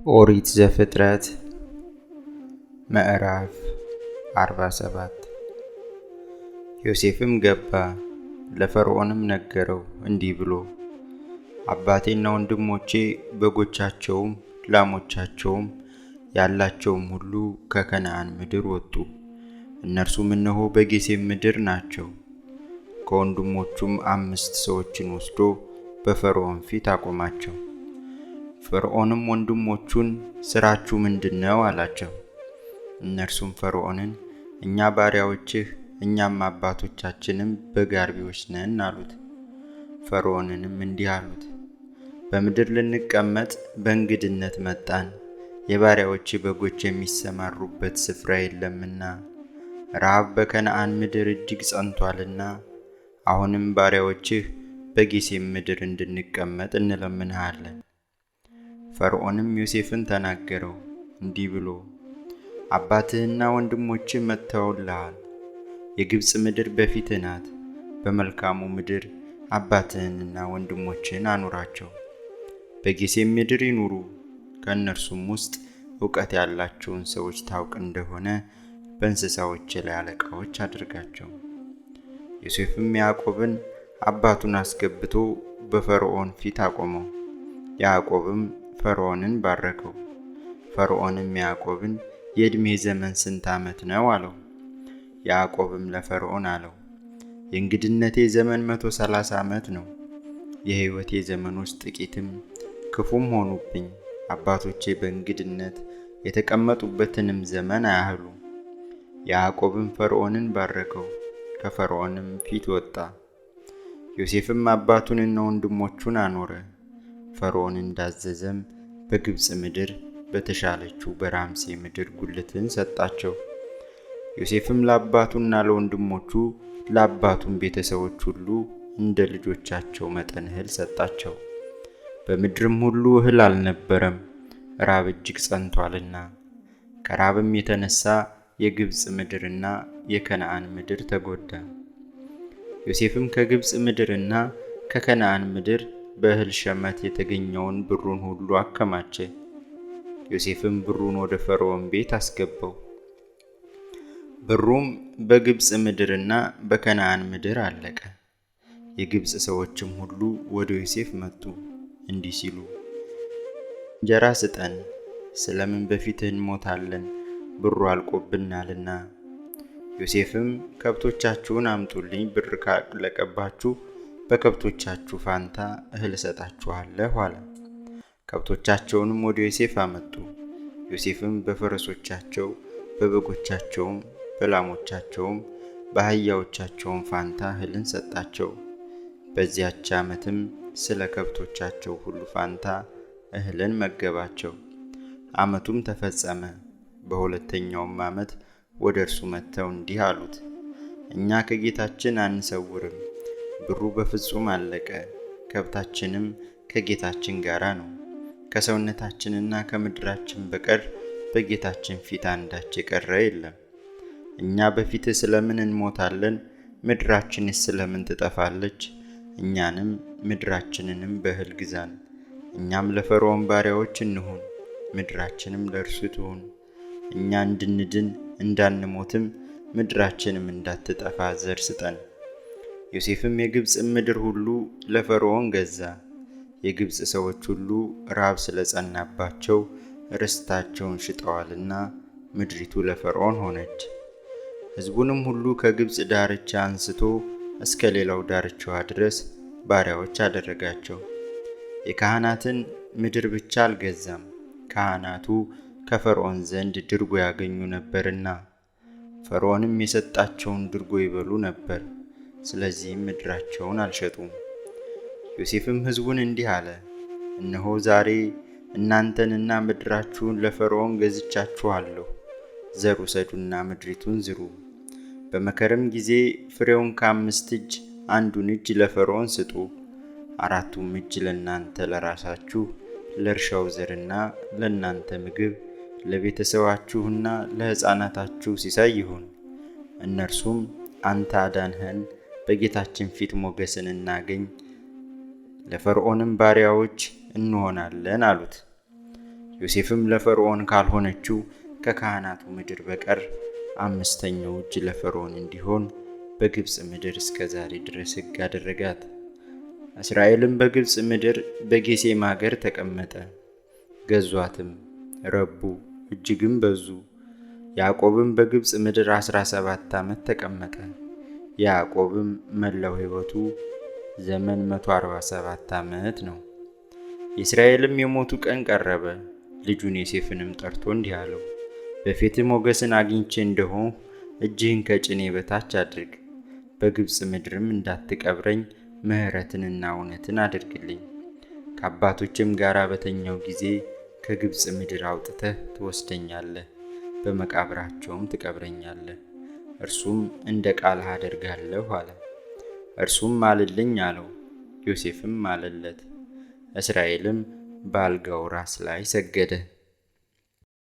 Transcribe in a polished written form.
ኦሪት ዘፍጥረት ምዕራፍ 47 ዮሴፍም ገባ፣ ለፈርዖንም ነገረው እንዲህ ብሎ፣ አባቴና ወንድሞቼ በጎቻቸውም ላሞቻቸውም ያላቸውም ሁሉ ከከነዓን ምድር ወጡ። እነርሱም እነሆ በጌሤም ምድር ናቸው። ከወንድሞቹም 5 ሰዎችን ወስዶ በፈርዖን ፊት አቆማቸው። ፈርዖንም ወንድሞቹን ሥራችሁ ምንድነው አላቸው። እነርሱም ፈርዖንን እኛ ባሪያዎችህ እኛም አባቶቻችንም በግ አርቢዎች ነን አሉት። ፈርዖንንም እንዲህ አሉት፣ በምድር ልንቀመጥ በእንግድነት መጣን። የባሪያዎች በጎች የሚሰማሩበት ስፍራ የለምና ረሃብ በከነዓን ምድር እጅግ ጸንቷልና፣ አሁንም ባሪያዎችህ በጌሤም ምድር እንድንቀመጥ እንለምንሃለን። ፈርዖንም ዮሴፍን ተናገረው እንዲህ ብሎ፣ አባትህና ወንድሞችህ መጥተውልሃል። የግብፅ ምድር በፊትህ ናት። በመልካሙ ምድር አባትህንና ወንድሞችህን አኑራቸው። በጌሤም ምድር ይኑሩ። ከእነርሱም ውስጥ ዕውቀት ያላቸውን ሰዎች ታውቅ እንደሆነ በእንስሳዎች ላይ አለቃዎች አድርጋቸው። ዮሴፍም ያዕቆብን አባቱን አስገብቶ በፈርዖን ፊት አቆመው። ያዕቆብም ፈርዖንን ባረከው። ፈርዖንም ያዕቆብን የዕድሜ ዘመን ስንት ዓመት ነው አለው። ያዕቆብም ለፈርዖን አለው፣ የእንግድነቴ ዘመን 130 ዓመት ነው። የሕይወቴ ዘመኖች ጥቂትም ክፉም ሆኑብኝ። አባቶቼ በእንግድነት የተቀመጡበትንም ዘመን አያህሉ። ያዕቆብም ፈርዖንን ባረከው፣ ከፈርዖንም ፊት ወጣ። ዮሴፍም አባቱንና ወንድሞቹን አኖረ። ፈርዖን እንዳዘዘም በግብፅ ምድር በተሻለችው በራምሴ ምድር ጉልትን ሰጣቸው። ዮሴፍም ለአባቱና ለወንድሞቹ ለአባቱም ቤተሰቦች ሁሉ እንደ ልጆቻቸው መጠን እህል ሰጣቸው። በምድርም ሁሉ እህል አልነበረም፣ ራብ እጅግ ጸንቷልና። ከራብም የተነሳ የግብፅ ምድርና የከነዓን ምድር ተጎዳ። ዮሴፍም ከግብፅ ምድርና ከከነዓን ምድር በእህል ሸመት የተገኘውን ብሩን ሁሉ አከማቸ። ዮሴፍም ብሩን ወደ ፈርዖን ቤት አስገባው። ብሩም በግብፅ ምድርና በከነዓን ምድር አለቀ። የግብፅ ሰዎችም ሁሉ ወደ ዮሴፍ መጡ እንዲህ ሲሉ፣ እንጀራ ስጠን፣ ስለምን በፊትህ እንሞታለን? ብሩ አልቆብናልና። ዮሴፍም ከብቶቻችሁን አምጡልኝ፣ ብር ካለቀባችሁ በከብቶቻችሁ ፋንታ እህል እሰጣችኋለሁ አለ። ከብቶቻቸውንም ወደ ዮሴፍ አመጡ። ዮሴፍም በፈረሶቻቸው በበጎቻቸውም በላሞቻቸውም በአህያዎቻቸውም ፋንታ እህልን ሰጣቸው። በዚያች ዓመትም ስለ ከብቶቻቸው ሁሉ ፋንታ እህልን መገባቸው። ዓመቱም ተፈጸመ። በሁለተኛውም ዓመት ወደ እርሱ መጥተው እንዲህ አሉት፣ እኛ ከጌታችን አንሰውርም፣ ብሩ በፍጹም አለቀ። ከብታችንም ከጌታችን ጋር ነው። ከሰውነታችንና ከምድራችን በቀር በጌታችን ፊት አንዳች የቀረ የለም። እኛ በፊትህ ስለምን እንሞታለን? ምድራችንስ ስለምን ትጠፋለች? እኛንም ምድራችንንም በእህል ግዛን። እኛም ለፈርዖን ባሪያዎች እንሁን፣ ምድራችንም ለእርሱ ትሁን። እኛ እንድንድን እንዳንሞትም ምድራችንም እንዳትጠፋ ዘር ስጠን። ዮሴፍም የግብፅን ምድር ሁሉ ለፈርዖን ገዛ። የግብፅ ሰዎች ሁሉ ራብ ስለጸናባቸው ርስታቸውን ሽጠዋልና ምድሪቱ ለፈርዖን ሆነች። ሕዝቡንም ሁሉ ከግብፅ ዳርቻ አንስቶ እስከ ሌላው ዳርቻዋ ድረስ ባሪያዎች አደረጋቸው። የካህናትን ምድር ብቻ አልገዛም፣ ካህናቱ ከፈርዖን ዘንድ ድርጎ ያገኙ ነበርና። ፈርዖንም የሰጣቸውን ድርጎ ይበሉ ነበር፣ ስለዚህም ምድራቸውን አልሸጡም። ዮሴፍም ሕዝቡን እንዲህ አለ፣ እነሆ ዛሬ እናንተንና ምድራችሁን ለፈርዖን ገዝቻችኋለሁ። ዘር ውሰዱና ምድሪቱን ዝሩ። በመከርም ጊዜ ፍሬውን ከ5 እጅ አንዱን እጅ ለፈርዖን ስጡ። 4ቱም እጅ ለእናንተ ለራሳችሁ ለእርሻው ዘርና ለእናንተ ምግብ፣ ለቤተሰባችሁና ለሕፃናታችሁ ሲሳይ ይሁን። እነርሱም አንተ አዳንኸን፣ በጌታችን ፊት ሞገስን እናገኝ፣ ለፈርዖንም ባሪያዎች እንሆናለን አሉት። ዮሴፍም ለፈርዖን ካልሆነችው ከካህናቱ ምድር በቀር 5ኛው እጅ ለፈርዖን እንዲሆን በግብፅ ምድር እስከ ዛሬ ድረስ ሕግ አደረጋት። እስራኤልም በግብፅ ምድር በጌሴም ሀገር ተቀመጠ። ገዟትም፣ ረቡ፣ እጅግም በዙ። ያዕቆብም በግብፅ ምድር 17 ዓመት ተቀመጠ። የያዕቆብም መላው ሕይወቱ ዘመን 147 ዓመት ነው። የእስራኤልም የሞቱ ቀን ቀረበ። ልጁን ዮሴፍንም ጠርቶ እንዲህ አለው፣ በፊትህ ሞገስን አግኝቼ እንደሆንሁ እጅህን ከጭኔ በታች አድርግ። በግብፅ ምድርም እንዳትቀብረኝ ምሕረትንና እውነትን አድርግልኝ። ከአባቶችም ጋር በተኛው ጊዜ ከግብፅ ምድር አውጥተህ ትወስደኛለህ፣ በመቃብራቸውም ትቀብረኛለህ። እርሱም እንደ ቃልህ አደርጋለሁ አለ። እርሱም ማልልኝ አለው። ዮሴፍም ማለለት። እስራኤልም በአልጋው ራስ ላይ ሰገደ።